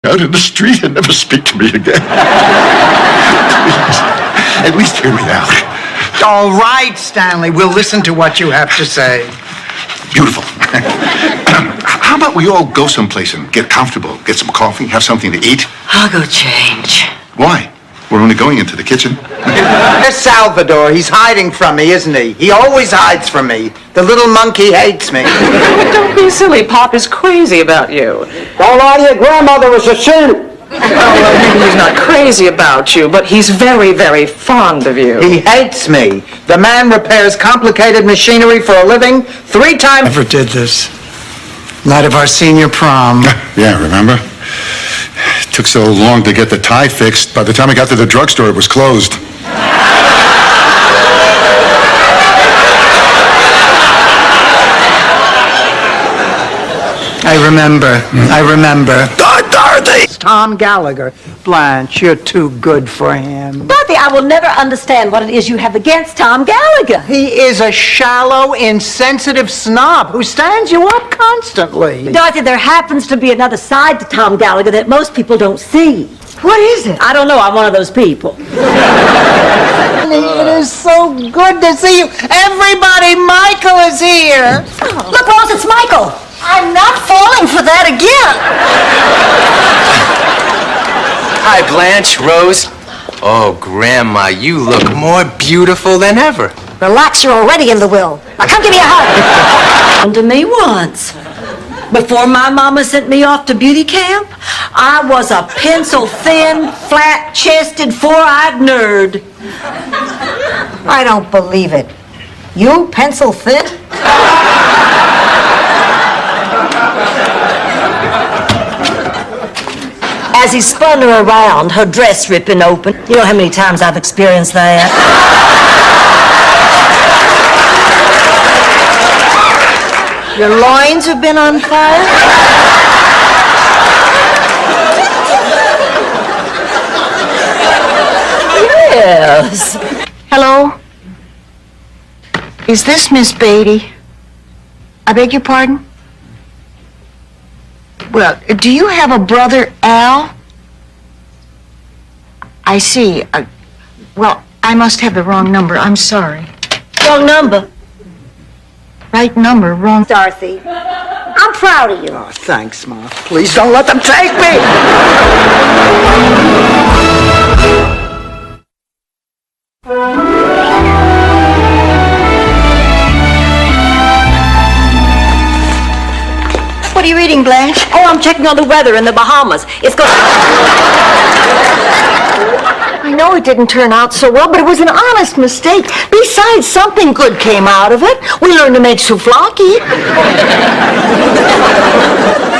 out in the street and never speak to me again. Please, at least hear me out. All right, Stanley, we'll listen to what you have to say. Beautiful. How about we all go someplace and get comfortable, get some coffee, have something to eat? I'll go change. Why? We're only going into the kitchen. There's Salvador. He's hiding from me, isn't he? He always hides from me. The little monkey hates me. Don't be silly. Pop is crazy about you. Don't lie to your grandmother, it's a sin. Well, maybe he's not crazy about you, but he's very, very fond of you. He hates me. The man repairs complicated machinery for a living 3 times. Never did this. Night of our senior prom. Yeah, remember? It took so long to get the tie fixed. By the time I got to the drugstore, it was closed. I remember. Dorothy! It's Tom Gallagher. Blanche, you're too good for him. Dorothy, I will never understand what it is you have against Tom Gallagher. He is a shallow, insensitive snob who stands you up constantly. Dorothy, there happens to be another side to Tom Gallagher that most people don't see. What is it? I don't know, I'm one of those people. It is so good to see you. Everybody, Michael is here. Oh. Look, Rose, it's Michael. I'm not falling for that again. Hi, Blanche, Rose. Oh, Grandma, you look more beautiful than ever. Relax, you're already in the will. Now come give me a hug. And to me once. Before my mama sent me off to beauty camp, I was a pencil-thin, flat-chested, four-eyed nerd. I don't believe it. You, pencil-thin? As he spun her around, her dress ripping open. You know how many times I've experienced that? Your loins have been on fire? Yes. Hello? Is this Miss Beatty? I beg your pardon? Well, do you have a brother, Al? I see. Well, I must have the wrong number. I'm sorry. Wrong number. Right number, wrong... Dorothy, I'm proud of you. Oh, thanks, Ma. Please don't let them take me. What are you reading, Blanche? Oh, I'm checking on the weather in the Bahamas. It's going... I know it didn't turn out so well, but it was an honest mistake. Besides, something good came out of it. We learned to make souvlaki.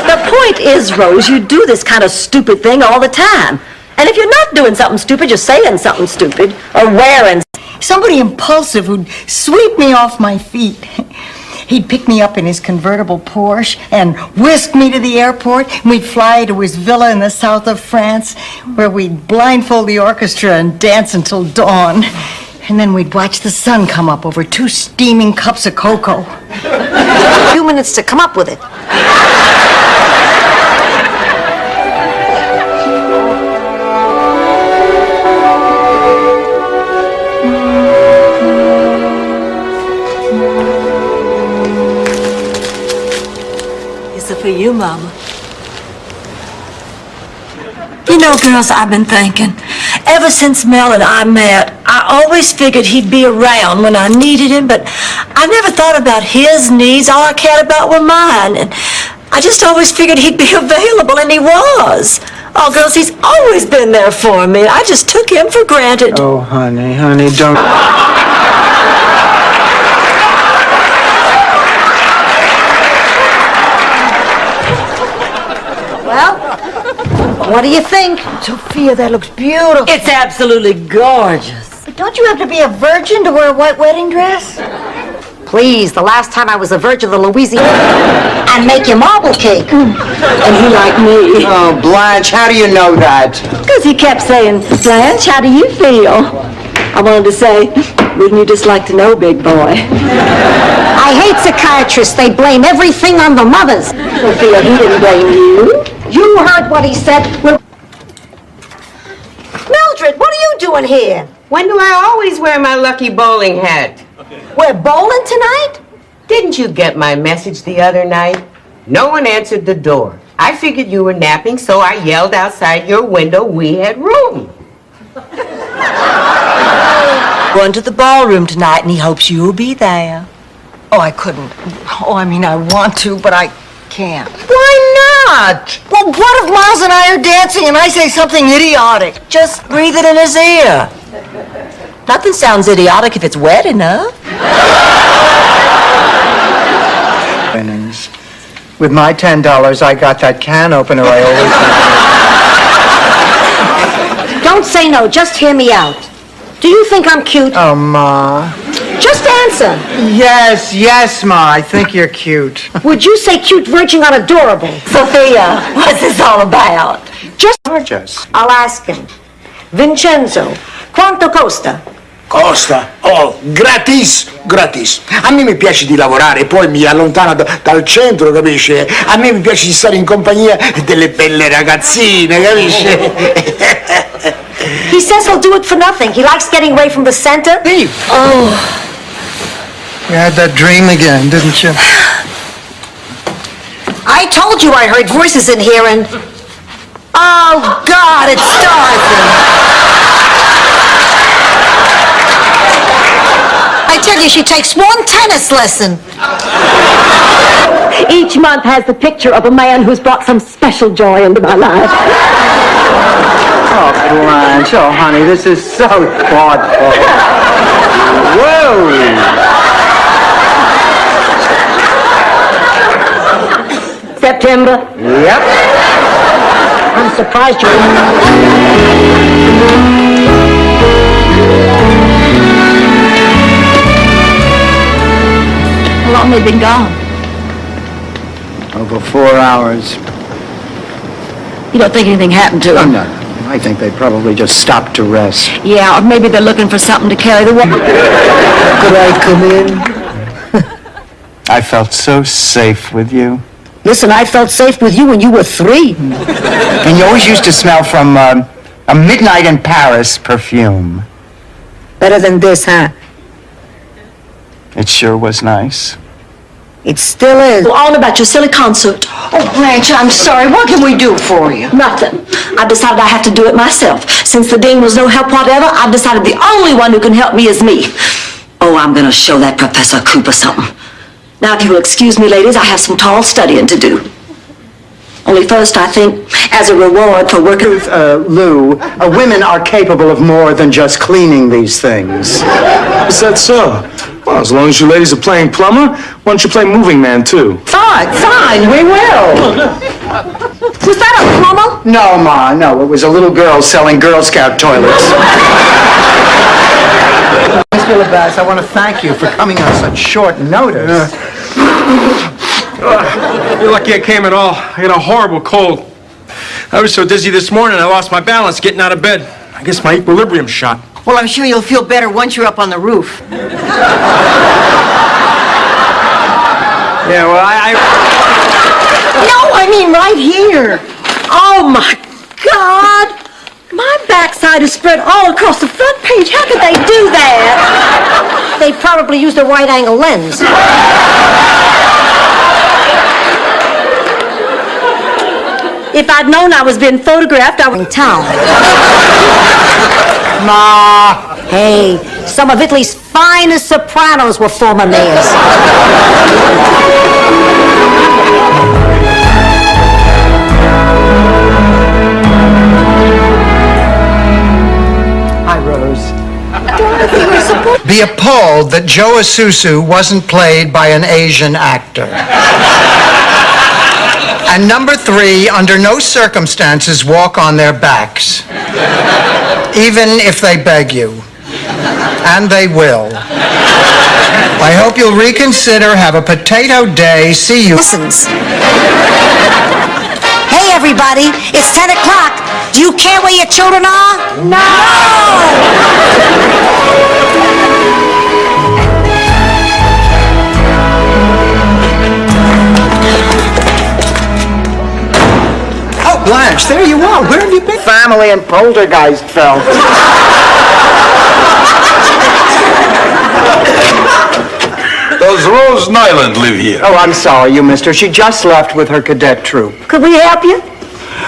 The point is, Rose, you do this kind of stupid thing all the time. And if you're not doing something stupid, you're saying something stupid or wearing... Somebody impulsive who'd sweep me off my feet. He'd pick me up in his convertible Porsche and whisk me to the airport, and we'd fly to his villa in the south of France, where we'd blindfold the orchestra and dance until dawn. And then we'd watch the sun come up over 2 steaming cups of cocoa. A few minutes to come up with it. For you, Mama. You know, girls, I've been thinking, ever since Mel and I met, I always figured he'd be around when I needed him, but I never thought about his needs. All I cared about were mine, and I just always figured he'd be available, and he was. Oh, girls, he's always been there for me. I just took him for granted. Oh, honey, don't... What do you think? Sophia, that looks beautiful. It's absolutely gorgeous. But don't you have to be a virgin to wear a white wedding dress? Please, the last time I was a virgin of Louisiana, And make your marble cake. and he liked me. Oh, Blanche, how do you know that? Because he kept saying, Blanche, how do you feel? I wanted to say, wouldn't you just like to know, big boy? I I hate psychiatrists. They blame everything on the mothers. Sophia, he didn't blame you. You heard what he said. Well, Mildred, what are you doing here? When do I always wear my lucky bowling hat? We're bowling tonight? Didn't you get my message the other night? No one answered the door. I figured you were napping, so I yelled outside your window we had room. Going to the ballroom tonight, and he hopes you'll be there. Oh, I couldn't. Oh, I mean, I want to, but I can't. Why not? Well, what if Miles and I are dancing and I say something idiotic? Just breathe it in his ear. Nothing sounds idiotic if it's wet enough. Winnings. With my $10, I got that can opener I always... Don't say no. Just hear me out. Do you think I'm cute? Oh, Ma. Just answer. Yes, Ma, I think you're cute. Would you say cute verging on adorable? Sophia, what's this all about? Just Gorgeous. I'll ask him. Vincenzo, quanto costa? Costa, gratis. A me mi piace di lavorare, poi mi allontano dal centro, capisci? A me mi piace di stare in compagnia delle belle ragazzine, capisci? He says he'll do it for nothing. He likes getting away from the center. Steve. Oh, You had that dream again, didn't you? I told you I heard voices in here and... Oh, God, it's Dorothy. I tell you, she takes one tennis lesson. Each month has the picture of a man who's brought some special joy into my life. Oh, Blanche, oh, honey, this is so thoughtful. Whoa! September. Yep. I'm surprised you... how long they've been gone? Over 4 hours. You don't think anything happened to them? No, I think they probably just stopped to rest. Yeah, or maybe they're looking for something to carry the water. Could I come in? I felt so safe with you. Listen, I felt safe with you when you were 3. And you always used to smell from a Midnight in Paris perfume. Better than this, huh? It sure was nice. It still is. Well, on about your silly concert. Oh, Blanche, I'm sorry. What can we do for you? Nothing. I decided I have to do it myself. Since the dean was no help whatever, I've decided the only one who can help me is me. Oh, I'm going to show that Professor Cooper something. Now, if you will excuse me, ladies, I have some tall studying to do. Only first, I think, as a reward for working... Lou, women are capable of more than just cleaning these things. Is that so? Well, as long as you ladies are playing plumber, why don't you play moving man, too? Fine, we will. Was that a plumber? No, Ma, no. It was a little girl selling Girl Scout toilets. Miss Willibas, I want to thank you for coming on such short notice. You're lucky I came at all. I got a horrible cold. I was so dizzy this morning I lost my balance getting out of bed. I guess my equilibrium shot. Well, I'm sure you'll feel better once you're up on the roof. Yeah, well, No, I mean right here. Oh, my God! My backside is spread all across the front page. How could they do that? They probably used a wide-angle lens. If I'd known I was being photographed, I would... In town. Ma! Hey, some of Italy's finest sopranos were former mayors. Hi, Rose. Be appalled that Joe Isuzu wasn't played by an Asian actor. And number 3, under no circumstances walk on their backs. Even if they beg you. And they will. I hope you'll reconsider, have a potato day, see you. Listens. Hey, everybody, it's 10 o'clock. Do you care where your children are? No! Blanche, there you are. Where have you been? Family and poltergeist felt. Does Rose Nyland live here? Oh, I'm sorry, you missed her. She just left with her cadet troop. Could we help you?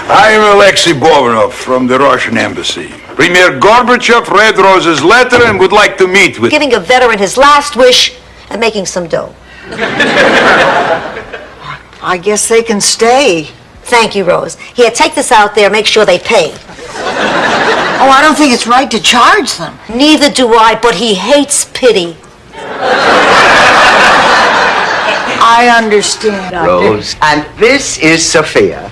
I'm Alexei Bobanov from the Russian embassy. Premier Gorbachev read Rose's letter and would like to meet with... Giving a veteran his last wish and making some dough. I guess they can stay. Thank you, Rose. Here, take this out there, make sure they pay. Oh, I don't think it's right to charge them. Neither do I, but he hates pity. I understand. Rose. And this is Sophia.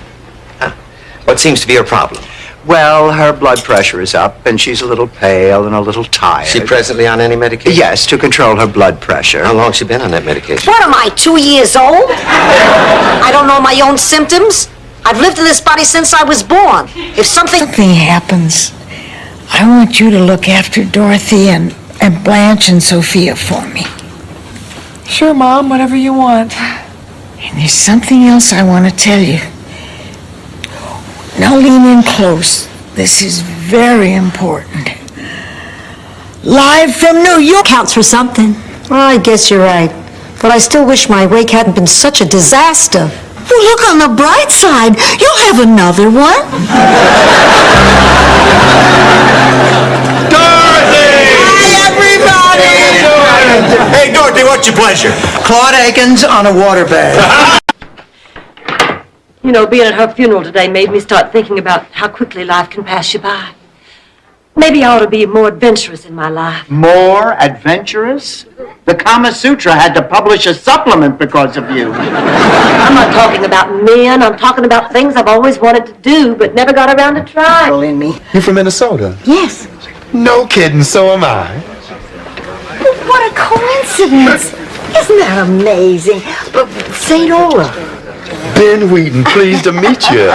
What seems to be her problem? Well, her blood pressure is up, and she's a little pale and a little tired. Is she presently on any medication? Yes, to control her blood pressure. How long has she been on that medication? What am I, 2 years old? I don't know my own symptoms. I've lived in this body since I was born. If something happens, I want you to look after Dorothy and Blanche and Sophia for me. Sure, Mom, whatever you want. And there's something else I want to tell you. Now lean in close. This is very important. Live from New York. Counts for something. Well, I guess you're right. But I still wish my wake hadn't been such a disaster. Well, look on the bright side. You'll have another one. Hey, Dorothy, what's your pleasure? Claude Akins on a waterbed. You know, being at her funeral today made me start thinking about how quickly life can pass you by. Maybe I ought to be more adventurous in my life. More adventurous? The Kama Sutra had to publish a supplement because of you. I'm not talking about men. I'm talking about things I've always wanted to do, but never got around to trying. In me. You from Minnesota? Yes. No kidding, so am I. What a coincidence. Isn't that amazing? But St. Olaf. Ben Wheaton, pleased to meet you.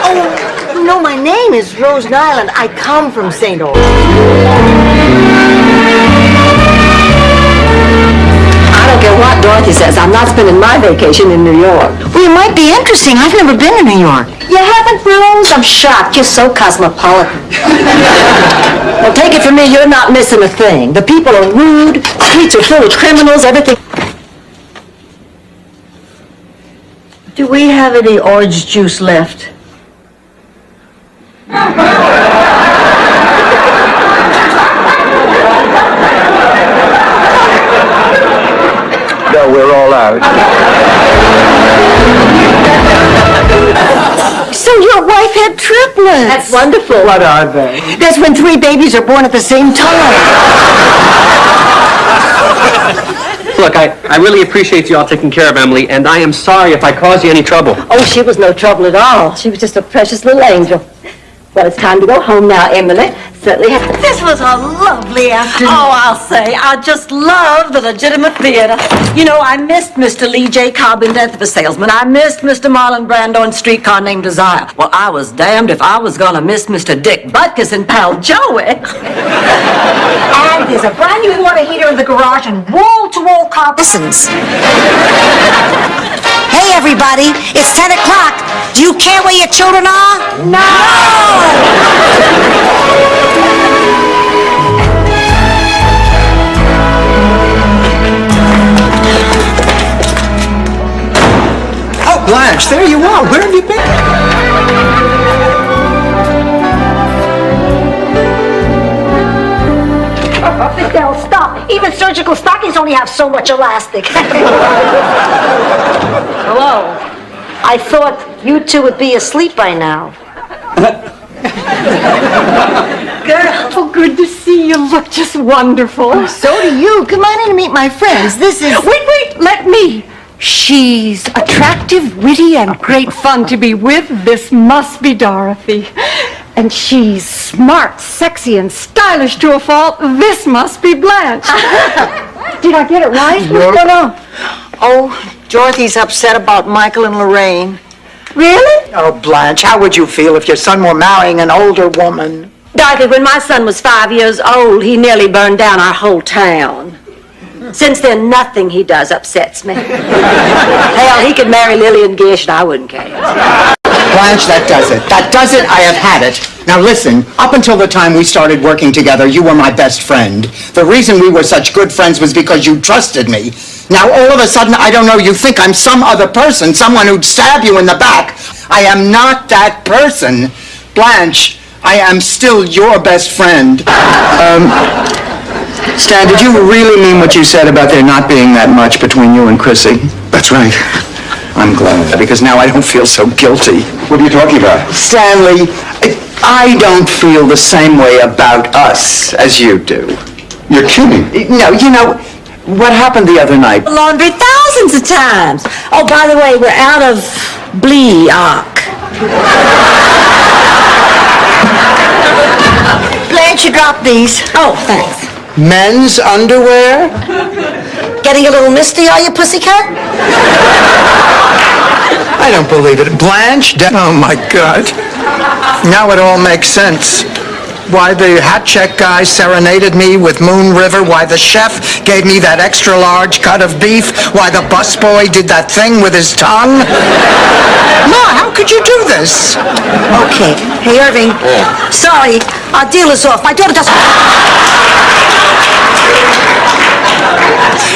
Oh, no, my name is Rose Nyland. I come from St. Olaf. I don't care what Dorothy says. I'm not spending my vacation in New York. Well, it might be interesting. I've never been to New York. You haven't, Rose? I'm shocked. You're so cosmopolitan. Well, take it from me, you're not missing a thing. The people are rude, streets are full of criminals, everything. Do we have any orange juice left? No, we're all out. So your wife had triplets. That's wonderful. What are they? That's when 3 babies are born at the same time. Look, I really appreciate you all taking care of Emily, and I am sorry if I caused you any trouble. Oh, she was no trouble at all. She was just a precious little angel. Well, it's time to go home now, Emily. Certainly have. This was a lovely afternoon. Oh, I'll say, I just love the legitimate theater. You know, I missed Mr. Lee J. Cobb in Death of a Salesman. I missed Mr. Marlon Brando in Streetcar Named Desire. Well, I was damned if I was gonna miss Mr. Dick Butkus and Pal Joey. And there's a brand new water heater in the garage and wall-to-wall carpets. Hey, everybody, it's 10 o'clock. Do you care where your children are? No! Oh, Blanche, there you are. Where have you been? They'll stop. Even surgical stockings only have so much elastic. Hello. I thought you two would be asleep by now. Girl, oh, good to see you. Look just wonderful. So do you. Come on in and meet my friends. This is... Wait, let me. She's attractive, witty, and great fun to be with. This must be Dorothy. And she's smart, sexy, and stylish to a fault. This must be Blanche. Did I get it right? What's going on? Oh, Dorothy's upset about Michael and Lorraine. Really? Oh, Blanche, how would you feel if your son were marrying an older woman? Dorothy, when my son was 5 years old, he nearly burned down our whole town. Since then, nothing he does upsets me. Hell, he could marry Lillian Gish and I wouldn't care. Blanche, that does it. That does it. I have had it. Now listen, up until the time we started working together, you were my best friend. The reason we were such good friends was because you trusted me. Now all of a sudden, I don't know, you think I'm some other person, someone who'd stab you in the back. I am not that person. Blanche, I am still your best friend. Stan, did you really mean what you said about there not being that much between you and Chrissy? That's right. I'm glad, because now I don't feel so guilty. What are you talking about? Stanley, I don't feel the same way about us as you do. You're kidding. No, you know, what happened the other night? Laundry thousands of times. Oh, by the way, we're out of Bleak. Blanche, you dropped these. Oh, thanks. Men's underwear? Getting a little misty, are you, pussycat? I don't believe it. Blanche? Oh, my God. Now it all makes sense. Why the hat check guy serenaded me with Moon River, why the chef gave me that extra large cut of beef, why the busboy did that thing with his tongue. Ma, how could you do this? Okay. Hey, Irving. Sorry, our deal is off. My daughter doesn't...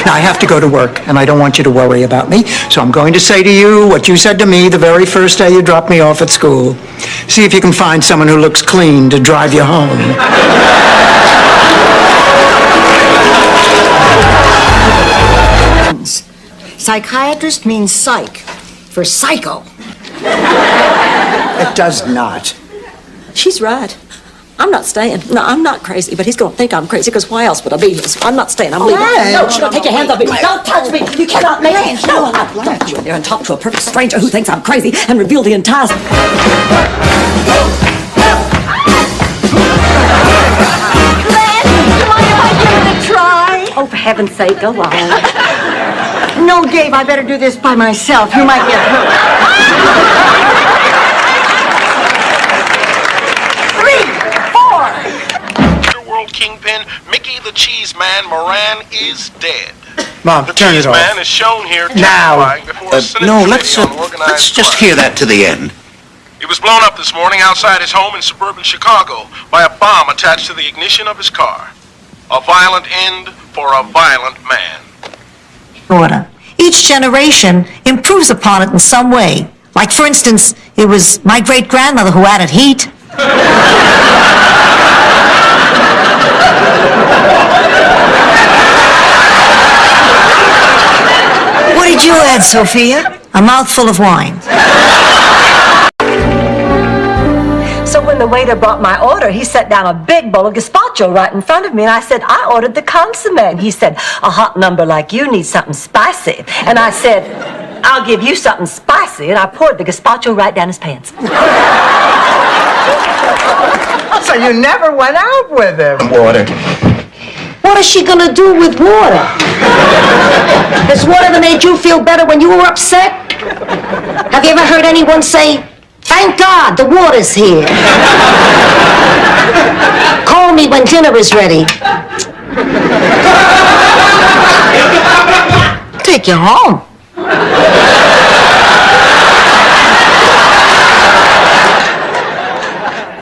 Now, I have to go to work, and I don't want you to worry about me, so I'm going to say to you what you said to me the very first day you dropped me off at school. See if you can find someone who looks clean to drive you home. Psychiatrist means psych, for psycho. It does not. She's right. I'm not staying. No, I'm not crazy, but he's going to think I'm crazy, because why else would I be here? So I'm not staying. I'm leaving. No, take your hands off me. Don't touch me. You cannot make me. No, I'll let you in there and talk to a perfect stranger who thinks I'm crazy and reveal the entire... Try. Oh, for heaven's sake, go on. No, Dave, I better do this by myself. You might get hurt. Kingpin, Mickey the Cheese Man Moran is dead. Mom, turn it off. The Cheese Man is shown here Now. testifying before a Senate No, committee on organized let's just crime. hear that to the end. He was blown up this morning outside his home in suburban Chicago by a bomb attached to the ignition of his car. A violent end for a violent man. Order. Each generation improves upon it in some way. Like, for instance, it was my great-grandmother who added heat. What did you add, Sophia? A mouthful of wine. So when the waiter brought my order, he set down a big bowl of gazpacho right in front of me, and I said, I ordered the consomme. And he said, a hot number like you needs something spicy. And I said, I'll give you something spicy, and I poured the gazpacho right down his pants. So you never went out with him? Water. What is she gonna do with water? Has water ever made you feel better when you were upset? Have you ever heard anyone say, thank God the water's here? Call me when dinner is ready. Take you home.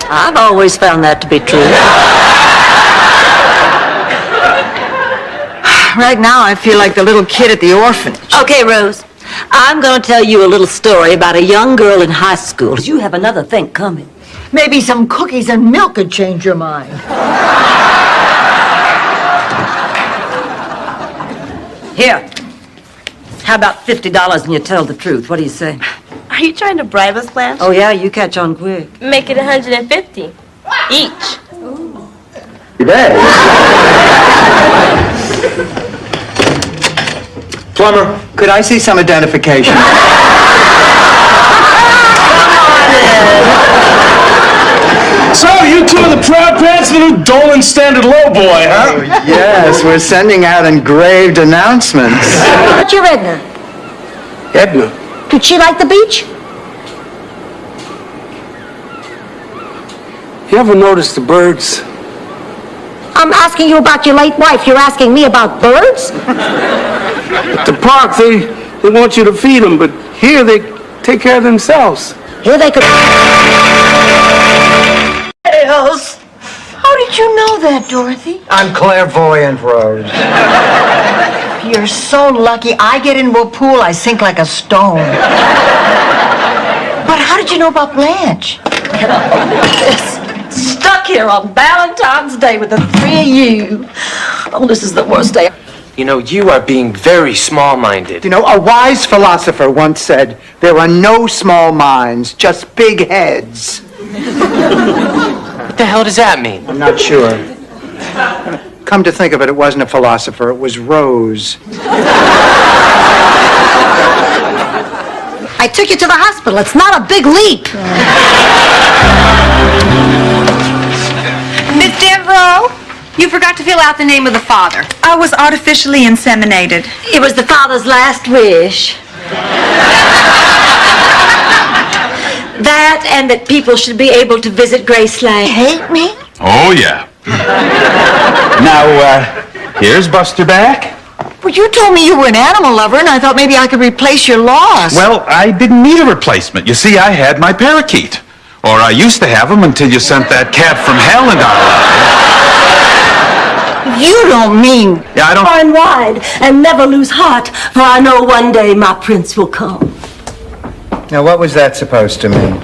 I've always found that to be true. Right now, I feel like the little kid at the orphanage. Okay, Rose, I'm going to tell you a little story about a young girl in high school. You have another thing coming. Maybe some cookies and milk could change your mind. Here. How about $50 and you tell the truth? What do you say? Are you trying to bribe us, Blanche? Oh, yeah, you catch on quick. Make it 150 each. Plumber, could I see some identification? So, you two are the proud parents of the new Dolan Standard Low Boy, huh? Yes, we're sending out engraved announcements. What's your Edna? Edna. Did she like the beach? You ever notice the birds? I'm I'm asking you about your late wife. You're asking me about birds? At the park, they want you to feed them, but here they take care of themselves. Here they could... Else. How did you know that, Dorothy? I'm clairvoyant, Rose. You're so lucky. I get into a pool, I sink like a stone. But how did you know about Blanche? Stuck here on Valentine's Day with the three of you. Oh, this is the worst day. You know, you are being very small-minded. You know, a wise philosopher once said, there are no small minds, just big heads. What the hell does that mean? I'm not sure. Come to think of it, it wasn't a philosopher, it was Rose. I took you to the hospital. It's not a big leap. Miss Devereaux, you forgot to fill out the name of the father. I was artificially inseminated. It was the father's last wish. That and that people should be able to visit Graceland. Hate me? Oh, yeah. Now, here's Buster back. Well, you told me you were an animal lover, and I thought maybe I could replace your loss. Well, I didn't need a replacement. You see, I had my parakeet. Or I used to have him until you sent that cat from hell into our lives. You don't mean... Yeah, I don't... Far and wide, and never lose heart, for I know one day my prince will come. Now, what was that supposed to mean?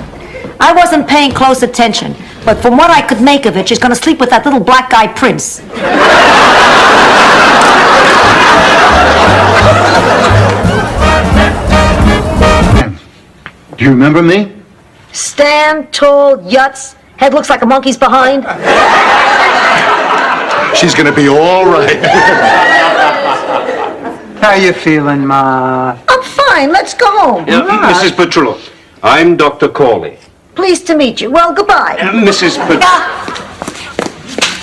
I wasn't paying close attention, but from what I could make of it, she's gonna sleep with that little black guy prince. Do you remember me? Stand tall, Yutz. Head looks like a monkey's behind. She's gonna be all right. How you feeling, Ma? I'm fine. Let's go home. Mrs. Petrillo, I'm Dr. Corley. Pleased to meet you. Well, goodbye. Mrs. Petrillo.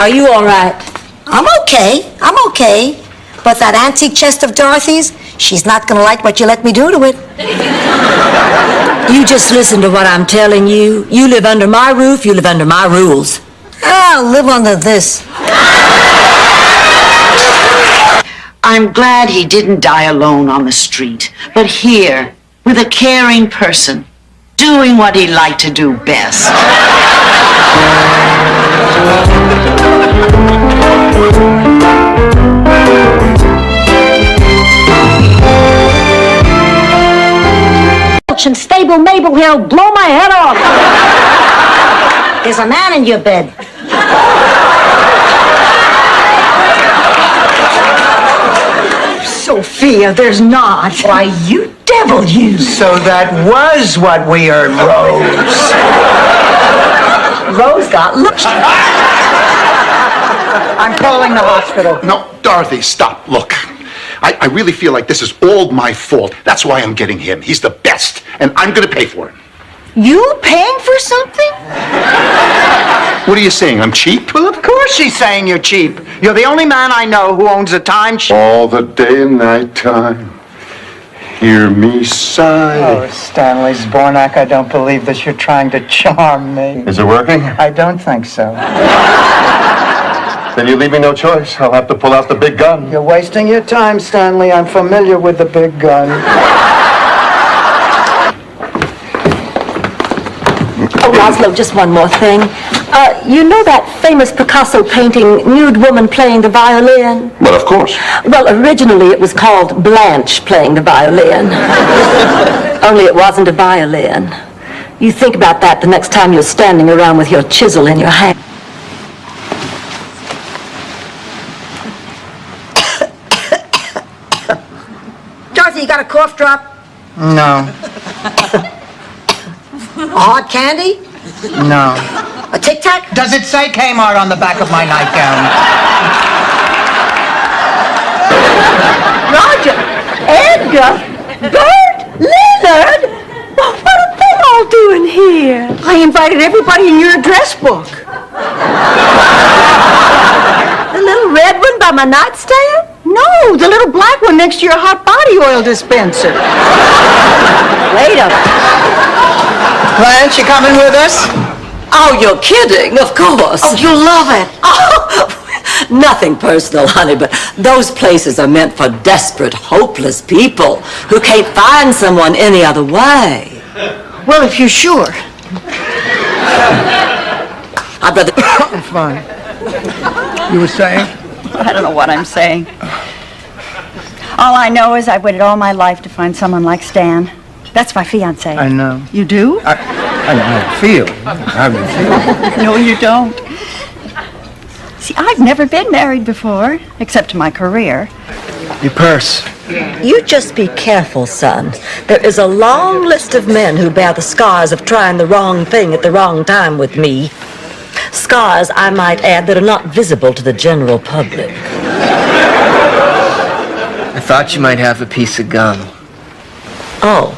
Are you all right? I'm okay. But that antique chest of Dorothy's, she's not gonna like what you let me do to it. You just listen to what I'm telling you. You live under my roof, you live under my rules. I'll live under this. I'm glad he didn't die alone on the street, but here, with a caring person, doing what he liked to do best. And stable Mabel he'll blow my head off. There's a man in your bed. Sophia, there's not. Why, you devil, you. So that was what we heard, Rose. Rose got lost. I'm calling the hospital. No, Dorothy, stop. Look, I really feel like this is all my fault. That's why I'm getting him. He's the best, and I'm going to pay for him. You paying for something? What are you saying? I'm cheap? Well, of course she's saying you're cheap. You're the only man I know who owns a timeshare. All the day and night time, hear me sigh. Oh, Stanley Zbornak, I don't believe this. You're trying to charm me. Is it working? I don't think so. Then you leave me no choice. I'll have to pull out the big gun. You're wasting your time, Stanley. I'm familiar with the big gun. Oh, Laszlo, just one more thing. You know that famous Picasso painting, Nude Woman Playing the Violin? Well, of course. Well, originally it was called Blanche Playing the Violin. Only it wasn't a violin. You think about that the next time you're standing around with your chisel in your hand. Dorothy, you got a cough drop? No. A hard candy? No. A Tic Tac? Does it say Kmart on the back of my nightgown? Roger, Edgar, Bert, Leonard, what are they all doing here? I invited everybody in your address book. The little red one by my nightstand? No, the little black one next to your hot body oil dispenser. Wait a minute. Blanche, you coming with us? Oh, you're kidding, of course. Oh, you'll love it. Oh, Nothing personal, honey, but those places are meant for desperate, hopeless people who can't find someone any other way. Well, if you're sure. I'd rather... Fine. You were saying? I don't know what I'm saying. All I know is I've waited all my life to find someone like Stan. That's my fiancé. I know. You do? I feel. No, you don't. See, I've never been married before, except to my career. Your purse. You just be careful, son. There is a long list of men who bear the scars of trying the wrong thing at the wrong time with me. Scars, I might add, that are not visible to the general public. I thought you might have a piece of gum. Oh.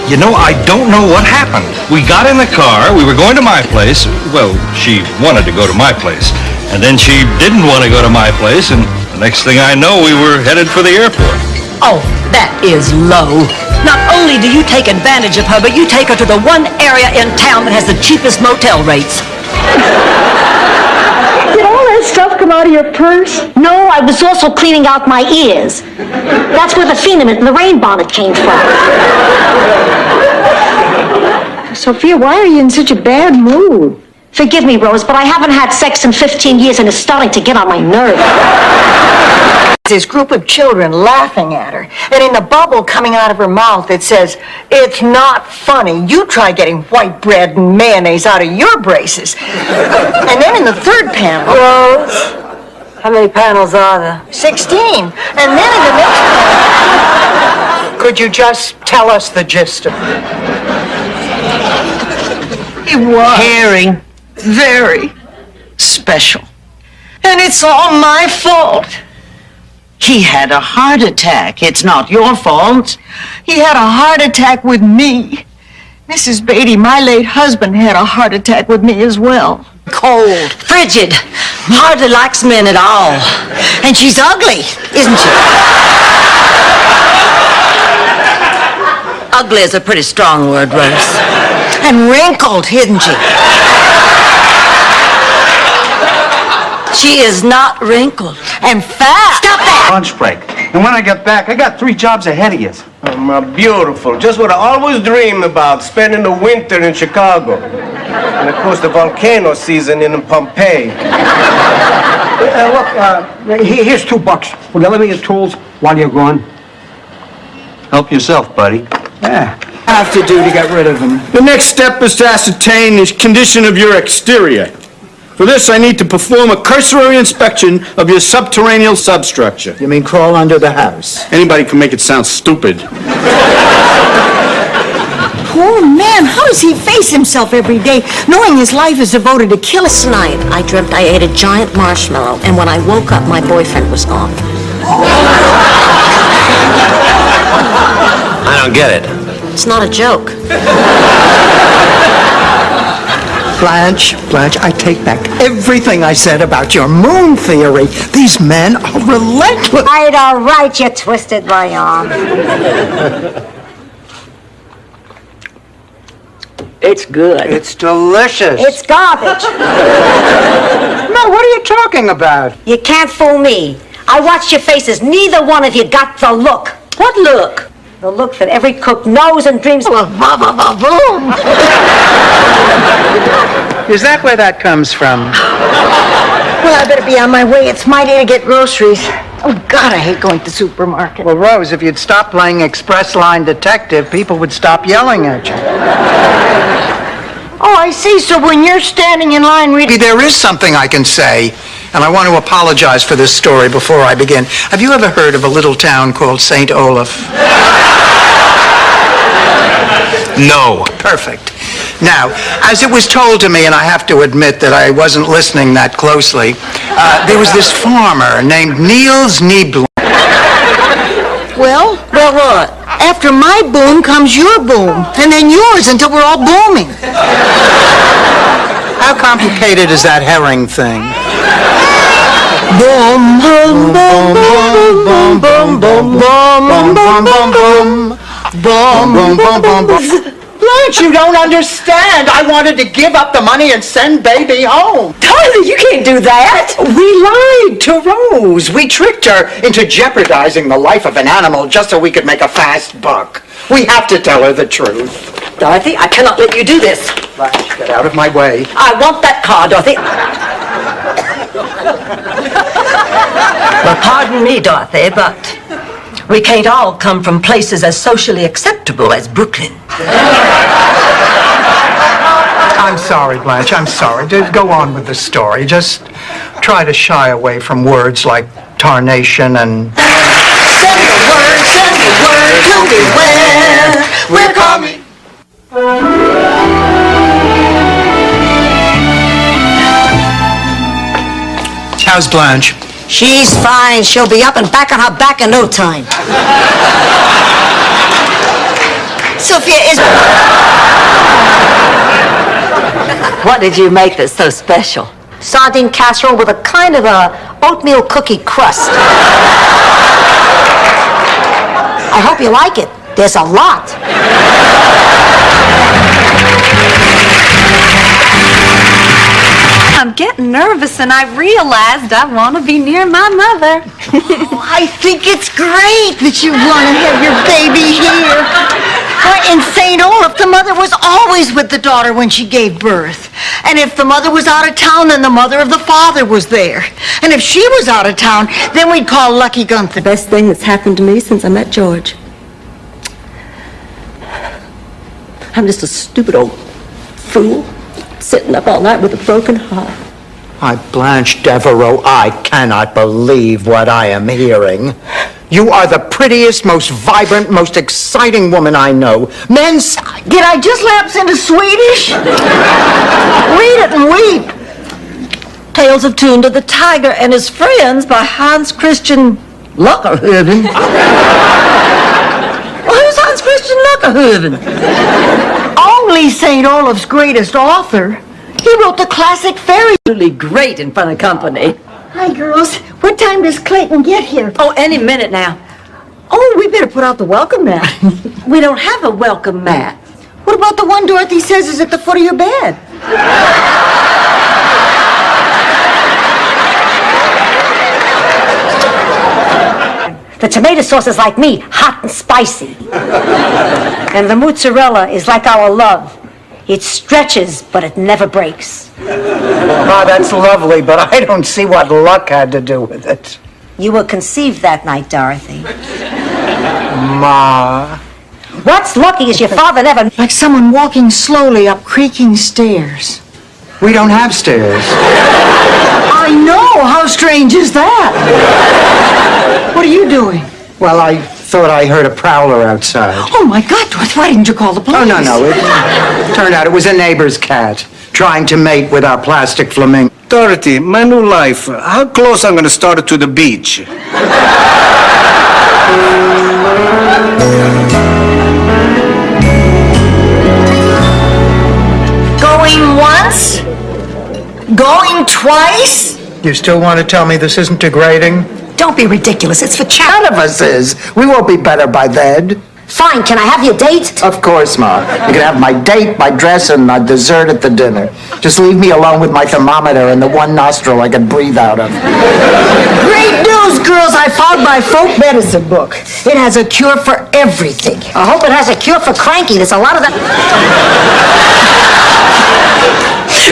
You know, I don't know what happened. We got in the car, we were going to my place. Well, she wanted to go to my place. And then she didn't want to go to my place, and the next thing I know, we were headed for the airport. Oh, that is low. Not only do you take advantage of her, but you take her to the one area in town that has the cheapest motel rates. Did all that stuff come out of your purse? No, I was also cleaning out my ears. That's where the phenomen and the rain bonnet came from. Sophia, why are you in such a bad mood? Forgive me, Rose, but I haven't had sex in 15 years and it's starting to get on my nerves. This group of children laughing at her, and in the bubble coming out of her mouth it says, "It's not funny. You try getting white bread and mayonnaise out of your braces." And then in the third panel... Rose, how many panels are there? 16. And then in the next panel... Could you just tell us the gist of it? It was... Caring. Very special. And it's all my fault. He had a heart attack. It's not your fault. He had a heart attack with me. Mrs. Beatty, my late husband, had a heart attack with me as well. Cold, frigid, hardly likes men at all. And she's ugly, isn't she? Ugly is a pretty strong word, Rose. And wrinkled, isn't she? She is not wrinkled. And fat. Stop that! Lunch break. And when I get back, I got 3 jobs ahead of you. Oh, my beautiful. Just what I always dreamed about, spending the winter in Chicago. And, of course, the volcano season in Pompeii. Look, here's $2. Will you let me your tools while you're gone? Help yourself, buddy. Yeah. I have to do to get rid of them. The next step is to ascertain the condition of your exterior. For this, I need to perform a cursory inspection of your subterranean substructure. You mean crawl under the house? Anybody can make it sound stupid. Poor man, how does he face himself every day, knowing his life is devoted to killing? Last night, I dreamt I ate a giant marshmallow, and when I woke up, my boyfriend was gone. I don't get it. It's not a joke. Blanche, I take back everything I said about your moon theory. These men are relentless. All right, you twisted my arm. It's good. It's delicious. It's garbage. No, what are you talking about? You can't fool me. I watched your faces. Neither one of you got the look. What look? The look that every cook knows and dreams of. Boom. Is that where that comes from? Well, I better be on my way. It's my day to get groceries. Oh, God, I hate going to the supermarket. Well, Rose, if you'd stop playing express line detective, people would stop yelling at you. Oh, I see. So when you're standing in line reading... There is something I can say, and I want to apologize for this story before I begin. Have you ever heard of a little town called St. Olaf? No. Perfect. Now, as it was told to me, and I have to admit that I wasn't listening that closely, there was this farmer named Niels Niebler. Well, what? After my boom comes your boom, and then yours until we're all booming. How complicated is that herring thing? Boom, boom, boom, boom, boom, boom, boom, boom, boom, boom, boom, boom, boom, boom, boom. Blanche, you don't understand. I wanted to give up the money and send baby home. Darling, you can't do that. We lied to Rose. We tricked her into jeopardizing the life of an animal just so we could make a fast buck. We have to tell her the truth. Dorothy, I cannot let you do this. Blanche, get out of my way. I want that car, Dorothy. Well, pardon me, Dorothy, but we can't all come from places as socially acceptable as Brooklyn. I'm sorry, Blanche, I'm sorry. Just go on with the story. Just try to shy away from words like tarnation and... Send the word to beware. We're coming. How's Blanche? She's fine. She'll be up and back on her back in no time. Sophia is... What did you make that's so special? Sardine casserole with a kind of a oatmeal cookie crust. I hope you like it. There's a lot. I'm getting nervous and I realized I want to be near my mother. I think it's great that you want to have your baby here. Why, in St. Olaf, the mother was always with the daughter when she gave birth. And if the mother was out of town, then the mother of the father was there. And if she was out of town, then we'd call Lucky Gunther. The best thing that's happened to me since I met George. I'm just a stupid old fool, sitting up all night with a broken heart. My Blanche Devereaux, I cannot believe what I am hearing. You are the prettiest, most vibrant, most exciting woman I know. Men's... Did I just lapse into Swedish? Read it and weep. Tales of Tunda the Tiger and His Friends by Hans Christian Lockerhoven. Well, who's Hans Christian Lockerhoven? Only St. Olaf's greatest author. He wrote the classic fairy. Really great in front of company. Hi, girls. What time does Clayton get here? Oh, any minute now. Oh, we better put out the welcome mat. We don't have a welcome mat. What about the one Dorothy says is at the foot of your bed? The tomato sauce is like me, hot and spicy. And the mozzarella is like our love. It stretches, but it never breaks. Oh, that's lovely, but I don't see what luck had to do with it. You were conceived that night, Dorothy. Ma. What's lucky is your father never... Like someone walking slowly up creaking stairs. We don't have stairs. I know! How strange is that? What are you doing? Well, I thought I heard a prowler outside. Oh, my God, Dorothy, why didn't you call the police? Oh, no. It turned out it was a neighbor's cat trying to mate with our plastic flamingo. Dorothy, my new life. How close I'm going to start to the beach? Going once? Going twice? You still want to tell me this isn't degrading? Don't be ridiculous. It's for None of us is. We won't be better by then. Fine, can I have your date? Of course, Ma. You can have my date, my dress, and my dessert at the dinner. Just leave me alone with my thermometer and the one nostril I can breathe out of. Great news, girls. I found my folk medicine book. It has a cure for everything. I hope it has a cure for cranky. There's a lot of that.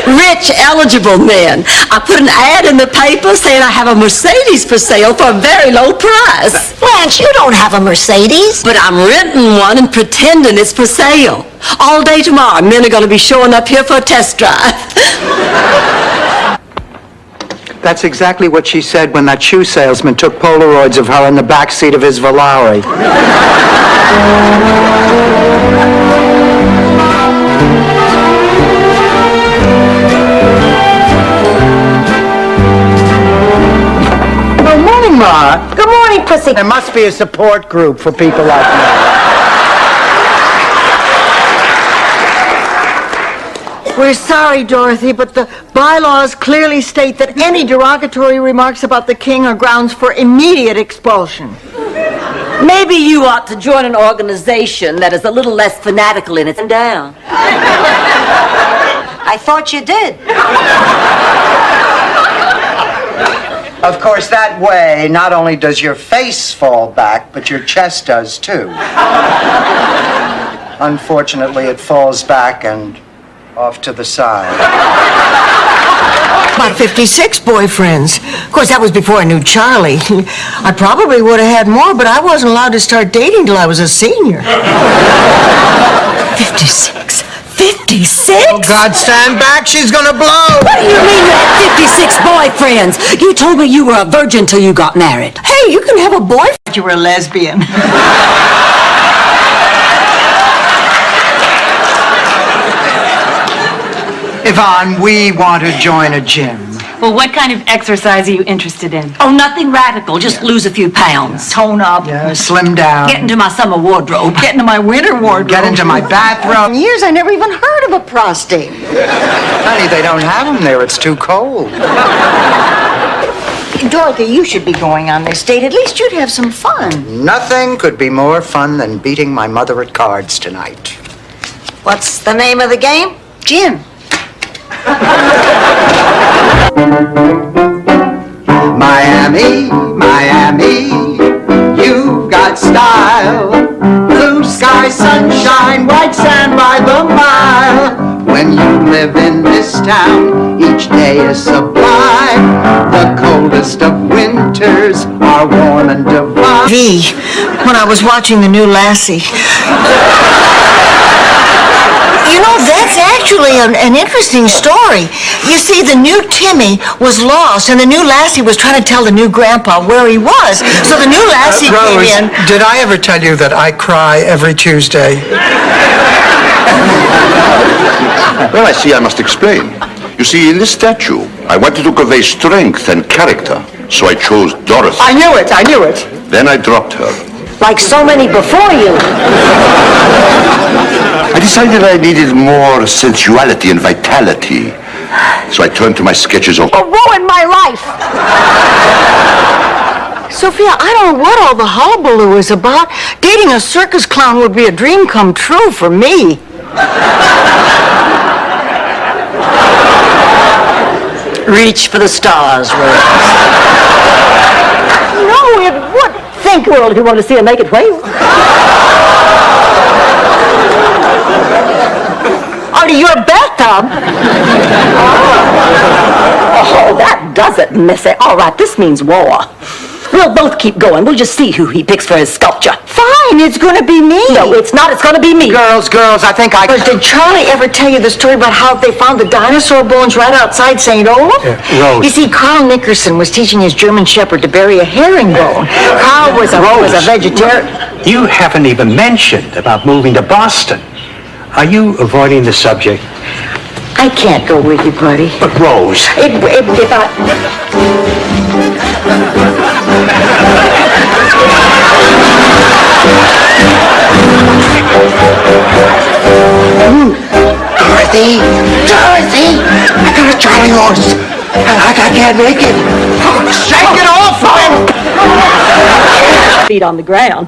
Rich, eligible men. I put an ad in the paper saying I have a Mercedes for sale for a very low price. Blanche, you don't have a Mercedes. But I'm renting one and pretending it's for sale. All day tomorrow, men are going to be showing up here for a test drive. That's exactly what she said when that shoe salesman took Polaroids of her in the back seat of his Volare. Ma. Good morning, Pussy. There must be a support group for people like me. We're sorry, Dorothy, but the bylaws clearly state that any derogatory remarks about the king are grounds for immediate expulsion. Maybe you ought to join an organization that is a little less fanatical in its down. I thought you did. Of course, that way, not only does your face fall back, but your chest does too. Unfortunately, it falls back and off to the side. About 56 boyfriends. Of course, that was before I knew Charlie. I probably would have had more, but I wasn't allowed to start dating till I was a senior. 56? 56? Oh, God, stand back. She's gonna blow. What do you mean you had 56 boyfriends? You told me you were a virgin till you got married. Hey, you can have a boyfriend. You were a lesbian. Yvonne, we want to join a gym. Well, what kind of exercise are you interested in? Oh, nothing radical. Just lose a few pounds. Tone up. Yeah, slim down. Get into my summer wardrobe. Get into my winter wardrobe. Get into my bathrobe. For years, I never even heard of a prostate. Honey, they don't have them there. It's too cold. Dorothy, you should be going on this date. At least you'd have some fun. Nothing could be more fun than beating my mother at cards tonight. What's the name of the game? Gin. Miami, Miami, you've got style. Blue sky, sunshine, white sand by the mile. When you live in this town, each day is sublime. The coldest of winters are warm and divine. When I was watching the new Lassie. You know, that's actually an interesting story. You see, the new Timmy was lost, and the new Lassie was trying to tell the new grandpa where he was. So the new Lassie came in. Did I ever tell you that I cry every Tuesday? Well, I see I must explain. You see, in this statue, I wanted to convey strength and character, so I chose Dorothy. I knew it. Then I dropped her. Like so many before you. I decided I needed more sensuality and vitality, so I turned to my sketches of... You ruined my life. Sophia, I don't know what all the hullabaloo is about. Dating a circus clown would be a dream come true for me. Reach for the stars, Rose. No, it would. Think world if you want to see a naked whale. Or to your bathtub. Oh, that does it, Missy. All right, this means war. We'll both keep going. We'll just see who he picks for his sculpture. Fine, it's going to be me. No, it's not. It's going to be me. Girls, I think I... Did Charlie ever tell you the story about how they found the dinosaur bones right outside St. Olaf? Rose. You see, Carl Nickerson was teaching his German Shepherd to bury a herringbone. Carl was a vegetarian. You haven't even mentioned about moving to Boston. Are you avoiding the subject? I can't go with you, buddy. But Rose... If I... Dorothy! Dorothy! I got a Charlie horse! I can't make it! Shake it off him! Feet on the ground.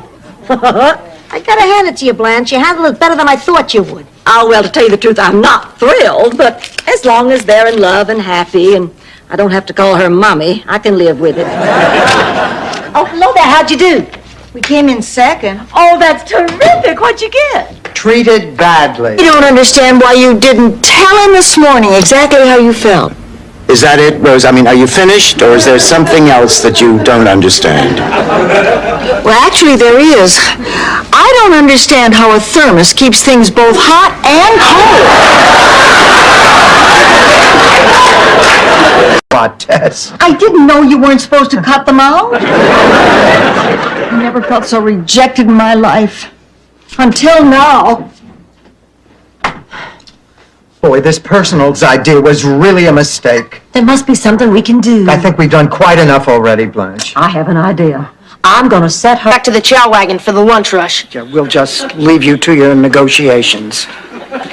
I gotta hand it to you, Blanche. You handled it better than I thought you would. Oh, well, to tell you the truth, I'm not thrilled, but as long as they're in love and happy and I don't have to call her Mommy, I can live with it. Oh, hello there. How'd you do? We came in second. Oh, that's terrific. What'd you get? Treated badly. You don't understand why you didn't tell him this morning exactly how you felt. Is that it, Rose? I mean, are you finished, or is there something else that you don't understand? Well, actually, there is. I don't understand how a thermos keeps things both hot and cold. What, Tess? I didn't know you weren't supposed to cut them out. I never felt so rejected in my life. Until now. Boy, this personals idea was really a mistake. There must be something we can do. I think we've done quite enough already, Blanche. I have an idea. I'm gonna set her... Back to the chow wagon for the lunch rush. Yeah, we'll just leave you to your negotiations.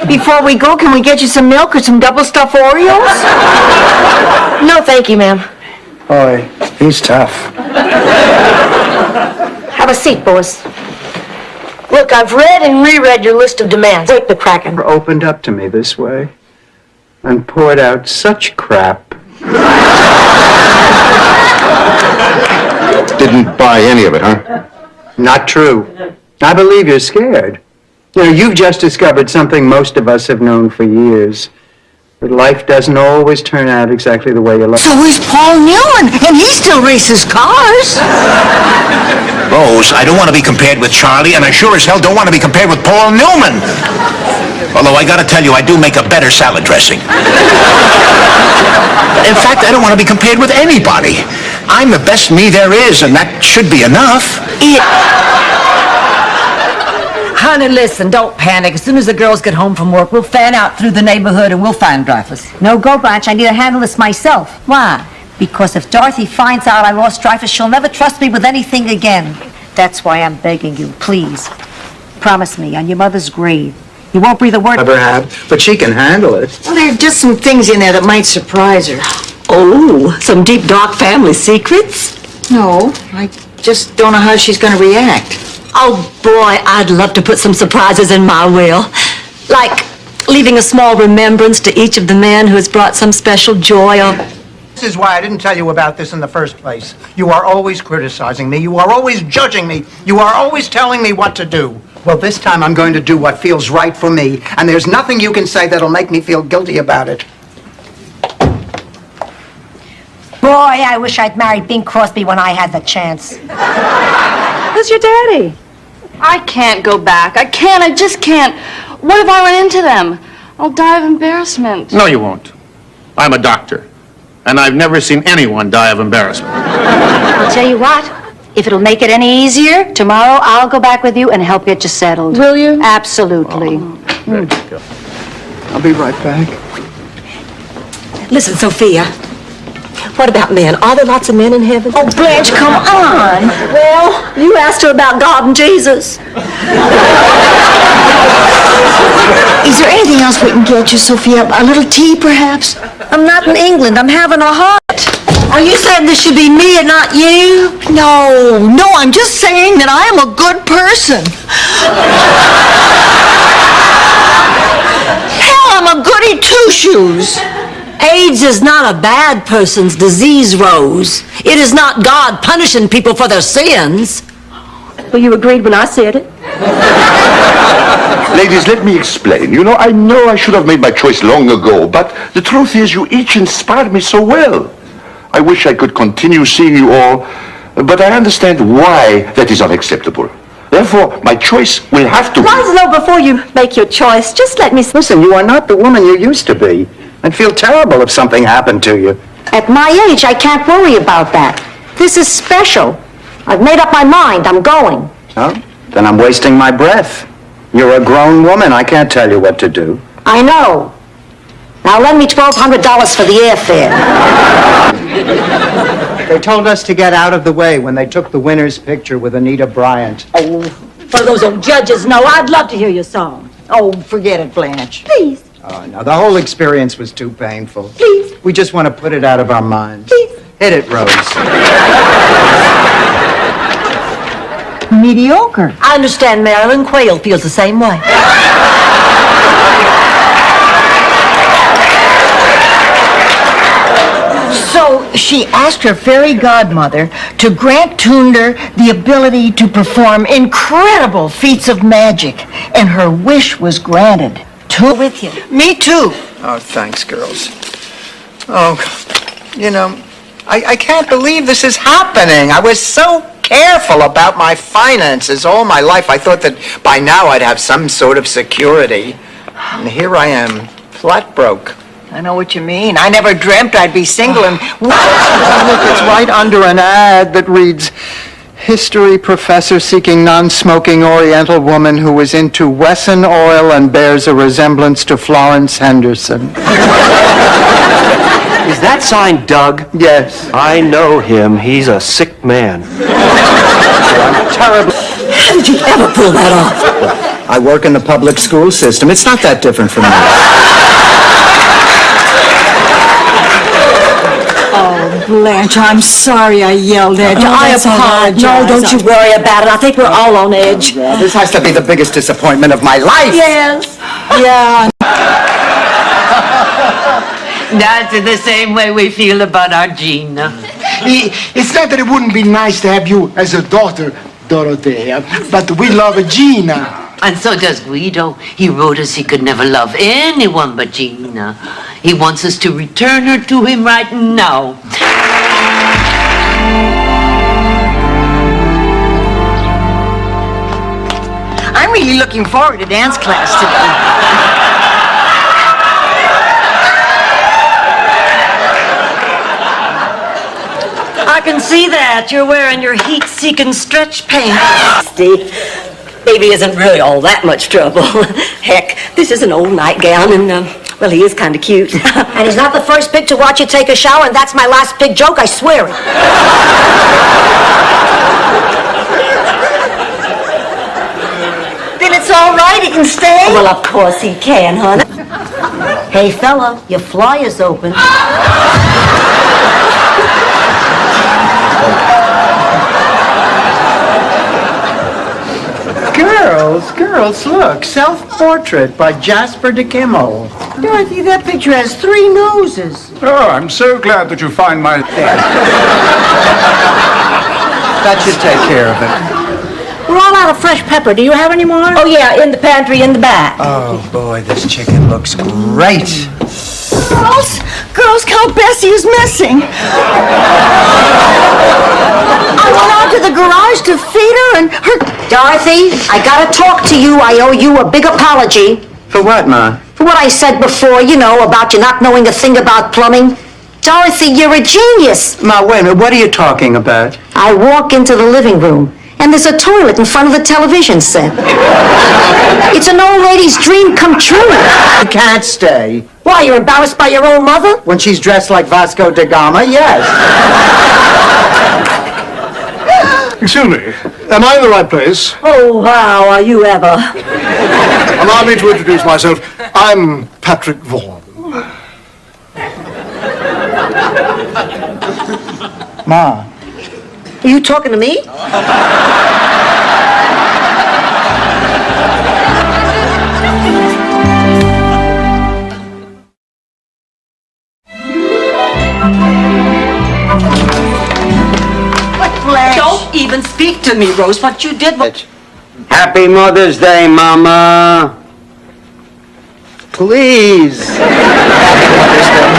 Before we go, can we get you some milk or some double-stuffed Oreos? No, thank you, ma'am. Boy, he's tough. How Have a seat, boys. Look, I've read and reread your list of demands. Break the Kraken. Opened up to me this way and poured out such crap. Didn't buy any of it, huh? Not true. I believe you're scared. You know, you've just discovered something most of us have known for years. That life doesn't always turn out exactly the way you like. So is Paul Newman, and he still races cars. Rose, I don't want to be compared with Charlie, and I sure as hell don't want to be compared with Paul Newman. Although I gotta tell you, I do make a better salad dressing. In fact, I don't want to be compared with anybody. I'm the best me there is, and that should be enough. Honey, listen, don't panic. As soon as the girls get home from work, we'll fan out through the neighborhood and we'll find Dreyfus. No go, Blanche. I need to handle this myself. Why? Because if Dorothy finds out I lost Dreyfus, she'll never trust me with anything again. That's why I'm begging you, please. Promise me, on your mother's grave, you won't breathe a word. Never have, but she can handle it. Well, there are just some things in there that might surprise her. Oh, some deep, dark family secrets? No, I just don't know how she's going to react. Oh, boy, I'd love to put some surprises in my will. Like leaving a small remembrance to each of the men who has brought some special joy or... This is why I didn't tell you about this in the first place. You are always criticizing me. You are always judging me. You are always telling me what to do. Well, this time I'm going to do what feels right for me, and there's nothing you can say that'll make me feel guilty about it. Boy, I wish I'd married Bing Crosby when I had the chance. Who's your daddy? I can't go back. I just can't. What if I run into them? I'll die of embarrassment. No, you won't. I'm a doctor, and I've never seen anyone die of embarrassment. I'll tell you what, if it'll make it any easier, tomorrow I'll go back with you and help get you settled. Will you? Absolutely. I'll be right back. Listen, Sophia. What about men? Are there lots of men in heaven? Oh, Blanche, come on. Well, you asked her about God and Jesus. Is there anything else we can get you, Sophia? A little tea, perhaps? I'm not in England. I'm having a heart. Are you saying this should be me and not you? No, I'm just saying that I am a good person. Hell, I'm a goody two-shoes. AIDS is not a bad person's disease, Rose. It is not God punishing people for their sins. Well, you agreed when I said it. Ladies, let me explain. You know I should have made my choice long ago, but the truth is you each inspired me so well. I wish I could continue seeing you all, but I understand why that is unacceptable. Therefore, my choice will have to be... Laszlo, before you make your choice, just let me... Listen, you are not the woman you used to be. I'd feel terrible if something happened to you. At my age, I can't worry about that. This is special. I've made up my mind. I'm going. Oh, then I'm wasting my breath. You're a grown woman. I can't tell you what to do. I know. Now lend me $1,200 for the airfare. They told us to get out of the way when they took the winner's picture with Anita Bryant. Oh, for those old judges, no, I'd love to hear your song. Oh, forget it, Blanche. Please. Oh, no, the whole experience was too painful. Please. We just want to put it out of our minds. Please. Hit it, Rose. Mediocre. I understand Marilyn Quayle feels the same way. So she asked her fairy godmother to grant Tunder the ability to perform incredible feats of magic, and her wish was granted. With you. Me too. Oh, thanks, girls. Oh, you know, I can't believe this is happening. I was so careful about my finances all my life. I thought that by now I'd have some sort of security. And here I am, flat broke. I know what you mean. I never dreamt I'd be single and... Look, it's right under an ad that reads, history professor seeking non-smoking Oriental woman who was into Wesson oil and bears a resemblance to Florence Henderson. Is that signed Doug? Yes. I know him. He's a sick man. Terrible. How did you ever pull that off? I work in the public school system. It's not that different from me. Blanche, I'm sorry I yelled at you. I apologize. No, don't you worry about it. I think we're all on edge. Yeah, this has to be the biggest disappointment of my life. Yes. Yeah. That's in the same way we feel about our Gina. It's not that it wouldn't be nice to have you as a daughter, Dorothea, but we love Gina. And so does Guido. He wrote us he could never love anyone but Gina. He wants us to return her to him right now. I'm really looking forward to dance class today. I can see that. You're wearing your heat-seeking stretch pants. Steve, baby isn't really all that much trouble. Heck, this is an old nightgown, and, well, he is kind of cute. And he's not the first pig to watch you take a shower, and that's my last big joke, I swear it. Then it's all right, he can stay. Well, of course he can, honey. Hey, fella, your flyer's open. Girls, look. Self-portrait by Jasper de Kimmel. Dorothy, that picture has 3 noses. Oh, I'm so glad that you find my... That should take care of it. We're all out of fresh pepper. Do you have any more? Oh, yeah, in the pantry in the back. Oh, boy, this chicken looks great. Girls, Count Bessie is missing. I went out to the garage to feed her and her... Dorothy, I gotta talk to you. I owe you a big apology. For what, Ma? For what I said before, you know, about you not knowing a thing about plumbing. Dorothy, you're a genius. Ma, wait a minute. What are you talking about? I walk into the living room, and there's a toilet in front of the television set. It's an old lady's dream come true. You can't stay. Why, you're embarrassed by your own mother? When she's dressed like Vasco da Gama, yes. Excuse me, am I in the right place? Oh, wow, are you ever? Allow me to introduce myself. I'm Patrick Vaughan. Ma. Are you talking to me? Don't even speak to me, Rose. What you did was... Happy Mother's Day, Mama. Please. Happy Mother's Day,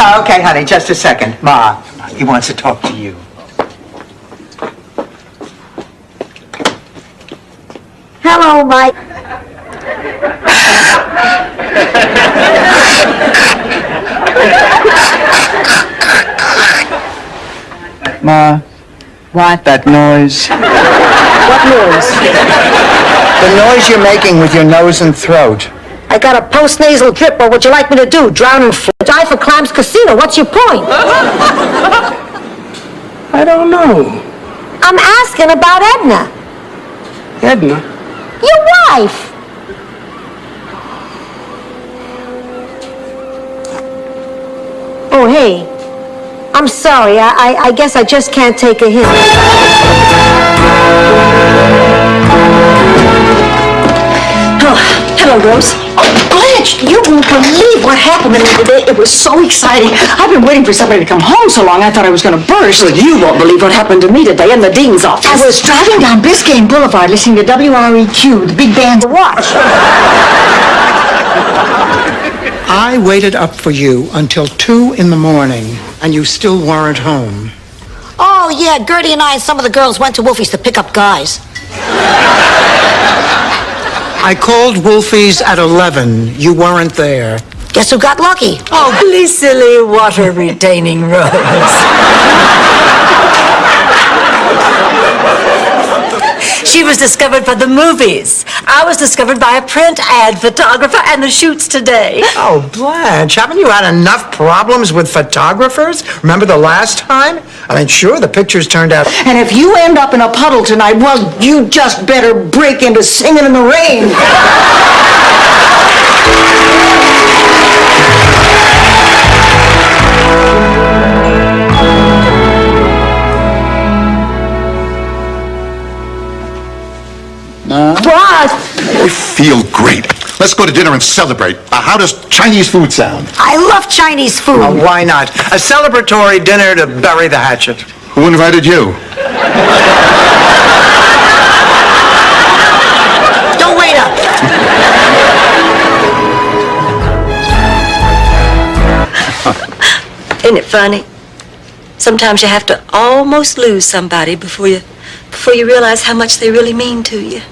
Ma. Okay, honey, just a second. Ma, he wants to talk to you. Hello, Mike. Ma. What? That noise. What noise? The noise you're making with your nose and throat. I got a post-nasal drip. What would you like me to do? Drown and die for Clams Casino? What's your point? I don't know. I'm asking about Edna. Edna? Your wife. Oh, hey. I'm sorry. I guess I just can't take a hint. Oh, hello, Rose. Oh, Blanche, you won't believe what happened to me today. It was so exciting. I've been waiting for somebody to come home so long, I thought I was going to burst. Well, you won't believe what happened to me today in the dean's office. I was driving down Biscayne Boulevard listening to WREQ, the big band to watch. I waited up for you until 2 in the morning, and you still weren't home. Oh, yeah, Gertie and I and some of the girls went to Wolfie's to pick up guys. I called Wolfie's at 11. You weren't there. Guess who got lucky? Oh, silly water-retaining Rose. She was discovered by the movies. I was discovered by a print ad photographer and the shoots today. Oh, Blanche, haven't you had enough problems with photographers? Remember the last time? I mean, sure, the pictures turned out... And if you end up in a puddle tonight, well, you just better break into Singing in the Rain. feel great. Let's go to dinner and celebrate. How does Chinese food sound? I love Chinese food. Oh, why not? A celebratory dinner to bury the hatchet. Who invited you? Don't wait up. Isn't it funny? Sometimes you have to almost lose somebody before you realize how much they really mean to you.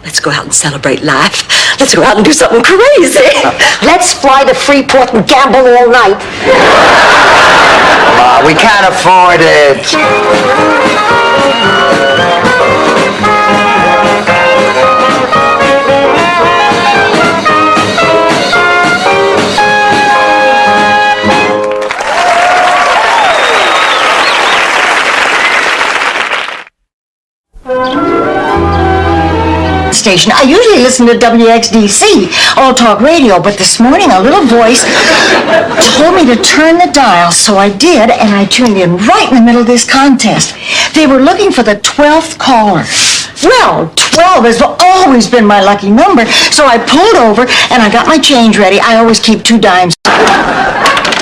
Let's go out and celebrate life. Let's go out and do something crazy. Let's fly to Freeport and gamble all night. We can't afford it. Station. I usually listen to WXDC, All Talk Radio, but this morning a little voice told me to turn the dial, so I did, and I tuned in right in the middle of this contest. They were looking for the 12th caller. Well, 12 has always been my lucky number, so I pulled over and I got my change ready. I always keep 2 dimes.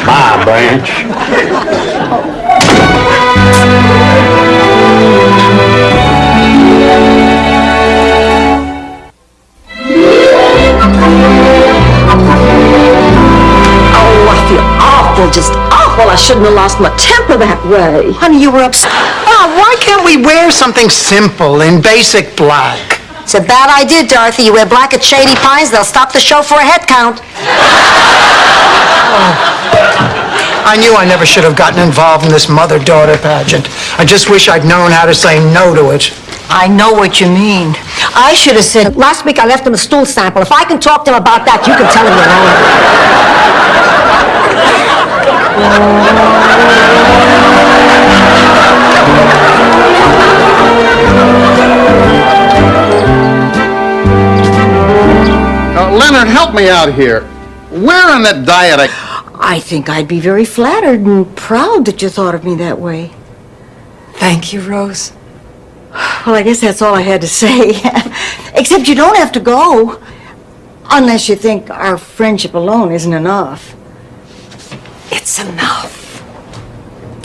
My Branch. Just awful. I shouldn't have lost my temper that way. Honey, you were upset. Oh, why can't we wear something simple in basic black? It's a bad idea, Dorothy. You wear black at Shady Pines, they'll stop the show for a head count. I knew I never should have gotten involved in this mother-daughter pageant. I just wish I'd known how to say no to it. I know what you mean. I should have said, Last week I left him a stool sample. If I can talk to him about that, you can tell him you're Leonard, help me out here. Where on that diet I think I'd be very flattered and proud that you thought of me that way. Thank you, Rose. Well, I guess that's all I had to say. Except you don't have to go. Unless you think our friendship alone isn't enough. It's enough.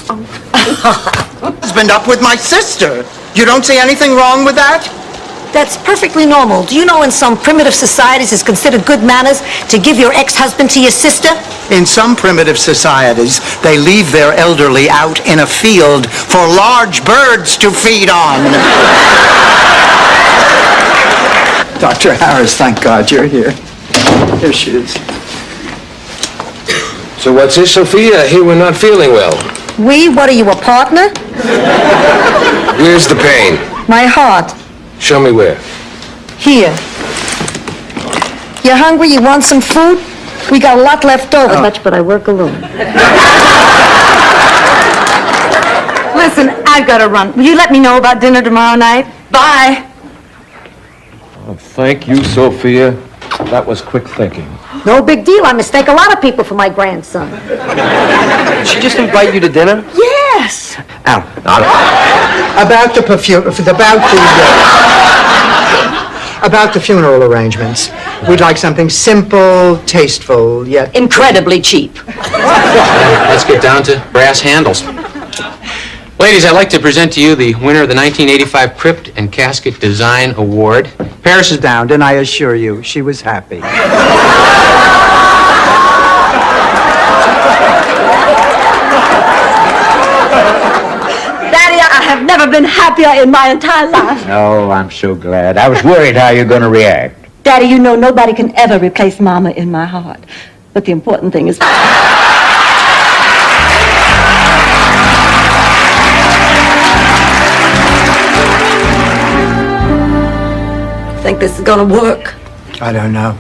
Husband up with my sister. You don't see anything wrong with that? That's perfectly normal. Do you know in some primitive societies it's considered good manners to give your ex-husband to your sister? In some primitive societies, they leave their elderly out in a field for large birds to feed on. Dr. Harris, thank God you're here. Here she is. So what's this, Sophia? I hear we're not feeling well. What are you, a partner? Where's the pain? My heart. Show me where. Here. You hungry? You want some food? We got a lot left over, but I work alone. Listen, I've got to run. Will you let me know about dinner tomorrow night? Bye. Oh, thank you, Sophia. That was quick thinking. No big deal. I mistake a lot of people for my grandson. Did she just invite you to dinner? Yes. Al, About the funeral arrangements. We'd like something simple, tasteful, yet incredibly cheap. Let's get down to brass handles. Ladies, I'd like to present to you the winner of the 1985 Crypt and Casket Design Award. Paris is down, and I assure you, she was happy. Daddy, I have never been happier in my entire life. Oh, I'm so glad. I was worried how you're going to react. Daddy, you know nobody can ever replace Mama in my heart. But the important thing is... Think this is gonna work? I don't know.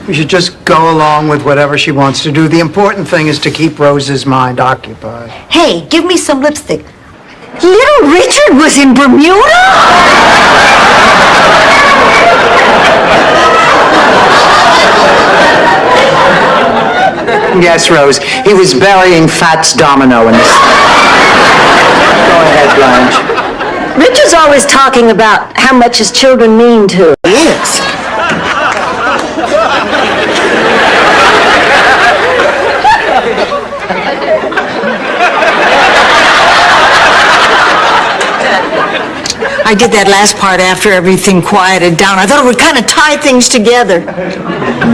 We should just go along with whatever she wants to do. The important thing is to keep Rose's mind occupied. Hey, give me some lipstick. Little Richard was in Bermuda? Yes, Rose. He was burying Fats Domino in the... Go ahead, Blanche. Richard's always talking about how much his children mean to him. Yes. I did that last part after everything quieted down. I thought it would kind of tie things together.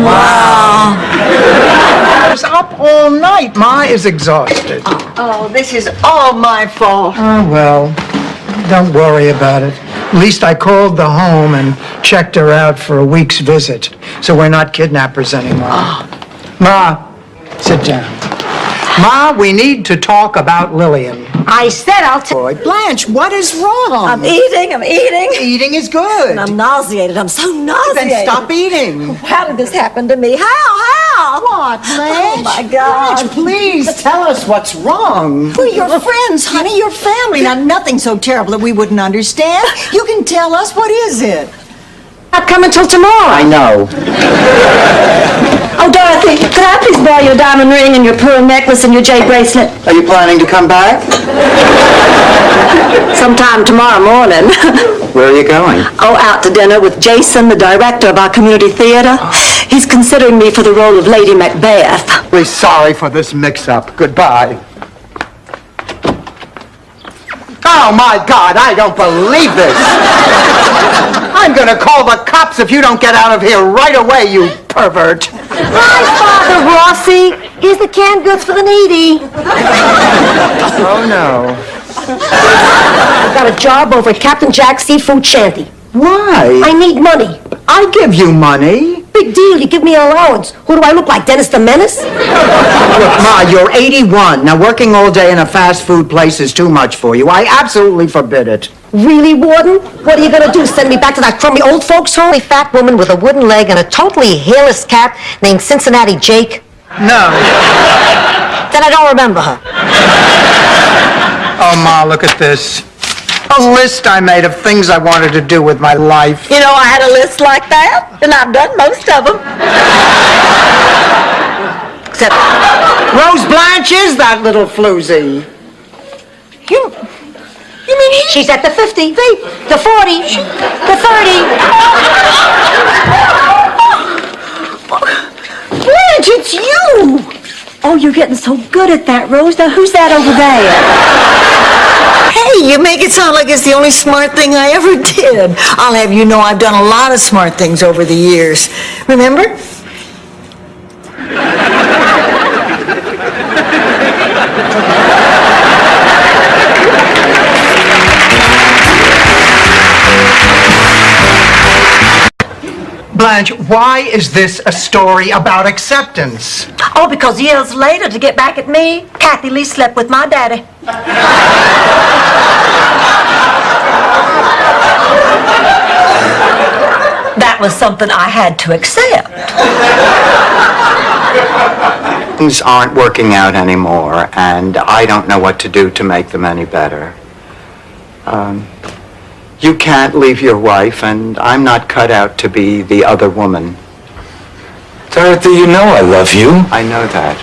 Wow. I was up all night. Ma is exhausted. Oh, this is all my fault. Oh, well, don't worry about it. At least I called the home and checked her out for a week's visit, so we're not kidnappers anymore. Ma, sit down. Ma, we need to talk about Lillian. I said I'll tell... Boy, Blanche, what is wrong? I'm eating. Eating is good. And I'm nauseated. I'm so nauseated. Then stop eating. How did this happen to me? How? What, Blanche? Oh, my God. Blanche, please tell us what's wrong. We're your friends, honey, your family. Now, nothing so terrible that we wouldn't understand. You can tell us, what is it? Not come until tomorrow. I know. Oh, Dorothy, could I please borrow your diamond ring and your pearl necklace and your jade bracelet? Are you planning to come back? Sometime tomorrow morning. Where are you going? Oh, out to dinner with Jason, the director of our community theater. He's considering me for the role of Lady Macbeth. We're sorry for this mix-up. Goodbye. Oh, my God, I don't believe this. I'm going to call the cops if you don't get out of here right away, you pervert. Hi, Father Rossi. Here's the canned goods for the needy. Oh, no. I've got a job over at Captain Jack's Seafood Shanty. Why? I need money. I give you money. Big deal. You give me an allowance. Who do I look like, Dennis the Menace? Look, Ma, you're 81. Now, working all day in a fast food place is too much for you. I absolutely forbid it. Really, Warden? What are you gonna do, send me back to that crummy old folks home? A fat woman with a wooden leg and a totally hairless cat named Cincinnati Jake? No. Then I don't remember her. Oh, Ma, look at this. A list I made of things I wanted to do with my life. You know, I had a list like that, and I've done most of them. Except... Rose Blanche is that little floozy. You mean he? She's at the 50, the 40, the 30. Blanche, it's you! Oh, you're getting so good at that, Rose. Now, who's that over there? Hey, you make it sound like it's the only smart thing I ever did. I'll have you know I've done a lot of smart things over the years. Remember? Blanche, why is this a story about acceptance? Oh, because years later, to get back at me, Kathy Lee slept with my daddy. That was something I had to accept. Things aren't working out anymore, and I don't know what to do to make them any better. You can't leave your wife, and I'm not cut out to be the other woman. Dorothy, you know I love you. I know that,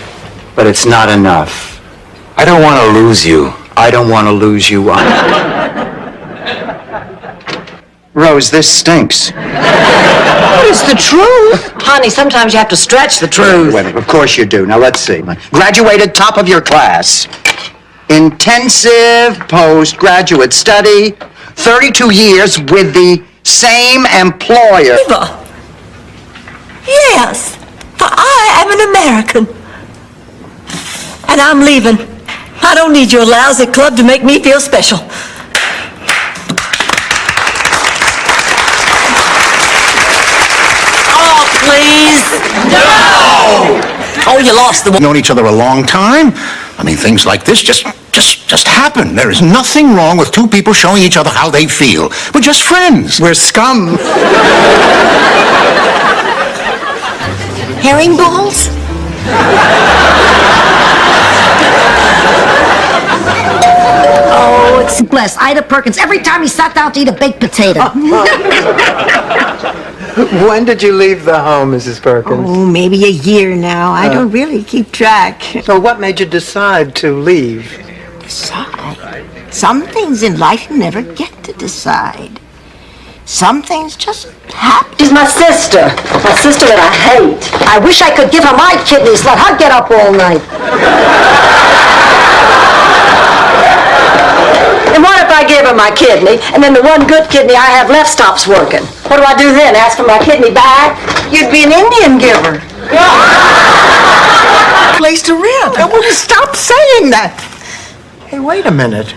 but it's not enough. I don't want to lose you. I don't want to lose you either. Rose, this stinks. What is the truth? Honey, sometimes you have to stretch the truth. Well, of course you do. Now, let's see. Graduated top of your class. Intensive postgraduate study. 32 years with the same employer. Eva. Yes, for I am an American. And I'm leaving. I don't need your lousy club to make me feel special. Oh, please. No! Oh, you lost the... We've known each other a long time. I mean, things like this just happen. There is nothing wrong with two people showing each other how they feel. We're just friends. We're scum. Herring balls? Oh, it's blessed. Ida Perkins, every time he sat down to eat a baked potato. When did you leave the home, Mrs. Perkins? Oh, maybe a year now. I don't really keep track. So what made you decide to leave? Some things in life you never get to decide. Some things just happen. She's my sister that I hate. I wish I could give her my kidneys, let her get up all night. And what if I gave her my kidney, and then the one good kidney I have left stops working? What do I do then, ask for my kidney back? You'd be an Indian giver. Place to rent. I wouldn't stop saying that. Hey, wait a minute.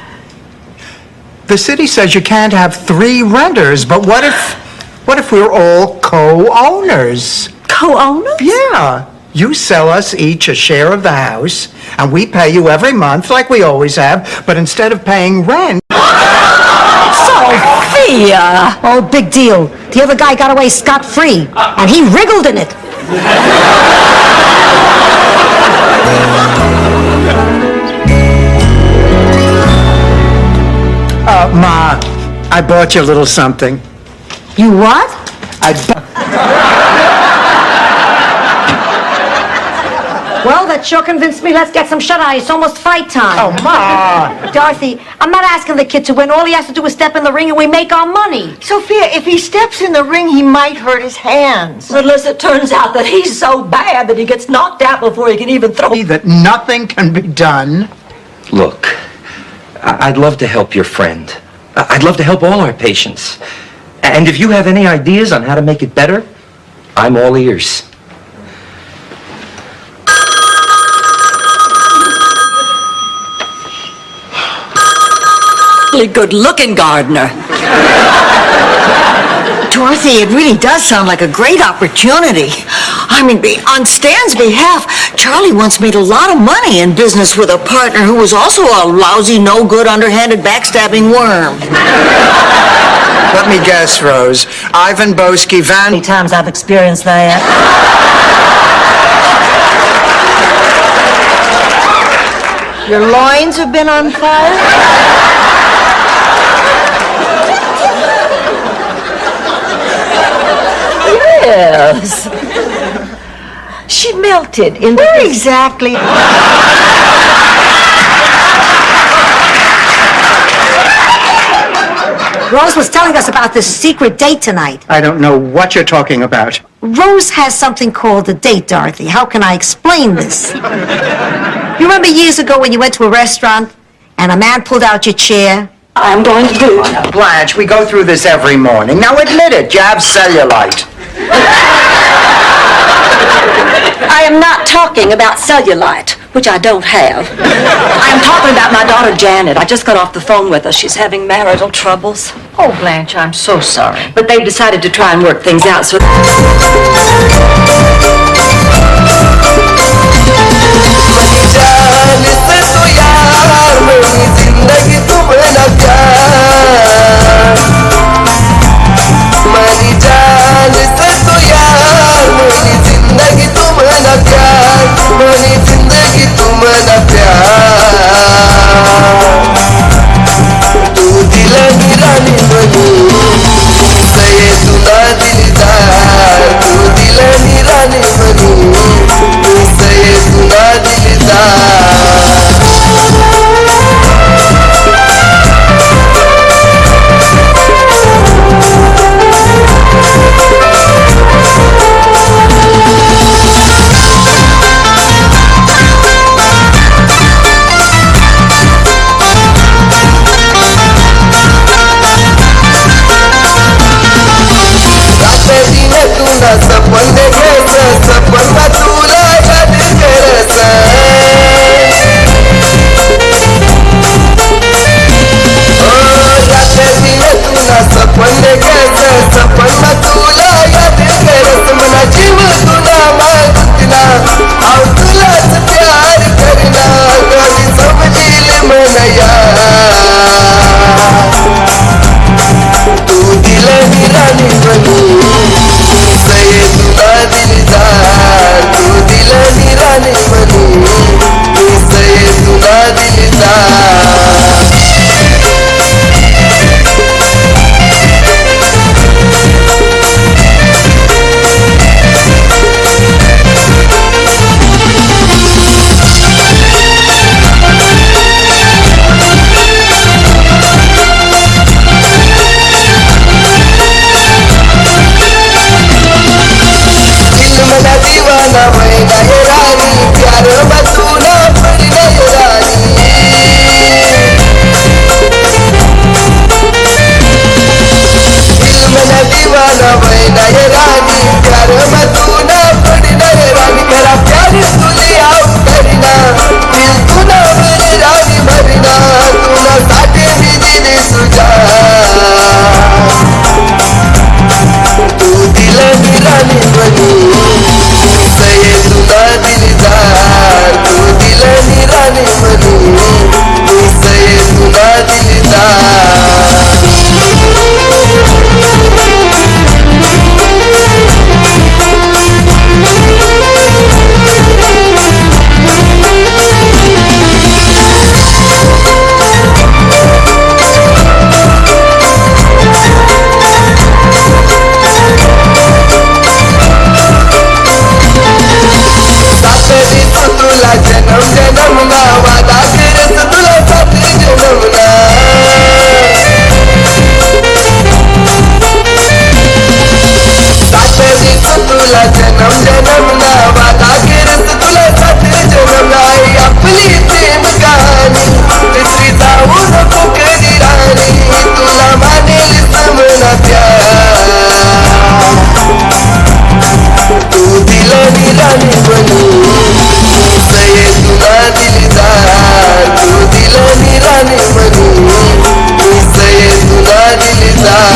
The city says you can't have 3 renters, but what if we're all co-owners? Co-owners? Yeah. You sell us each a share of the house, and we pay you every month like we always have, but instead of paying rent... Sophia! Oh, big deal. The other guy got away scot-free, and he wriggled in it. Ma, I bought you a little something. You what? Well, that sure convinced me. Let's get some shut-eye. It's almost fight time. Oh, Ma! Dorothy, I'm not asking the kid to win. All he has to do is step in the ring and we make our money. Sophia, if he steps in the ring, he might hurt his hands. Unless it turns out that he's so bad that he gets knocked out before he can even throw... That nothing can be done. Look, I'd love to help your friend. I'd love to help all our patients. And if you have any ideas on how to make it better, I'm all ears. Good-looking gardener. Dorothy, it really does sound like a great opportunity. I mean, on Stan's behalf, Charlie once made a lot of money in business with a partner who was also a lousy, no-good, underhanded, backstabbing worm. Let me guess, Rose. Ivan Boesky Van... Many times I've experienced that. Your loins have been on fire? Yes. She melted into... Where exactly? Rose was telling us about this secret date tonight. I don't know what you're talking about. Rose has something called a date, Dorothy. How can I explain this? You remember years ago when you went to a restaurant and a man pulled out your chair? I'm going to do it. Blanche, we go through this every morning. Now admit it, you have cellulite. I am not talking about cellulite, which I don't have. I am talking about my daughter Janet. I just got off the phone with her. She's having marital troubles. Oh, Blanche, I'm so sorry. But they've decided to try and work things out, so... तू दिल निरानी बनी तुला जन्म जन्मना वादा केरस तुला सात जन्मना आई आपली प्रेम कहाणी विसरी जाऊ नको कधी राणी तुला मानेल समना प्यार तू दिलानी राणी बनू सये तुला दिलदार तू दिलानी राणी बनू सये तुला दिलदार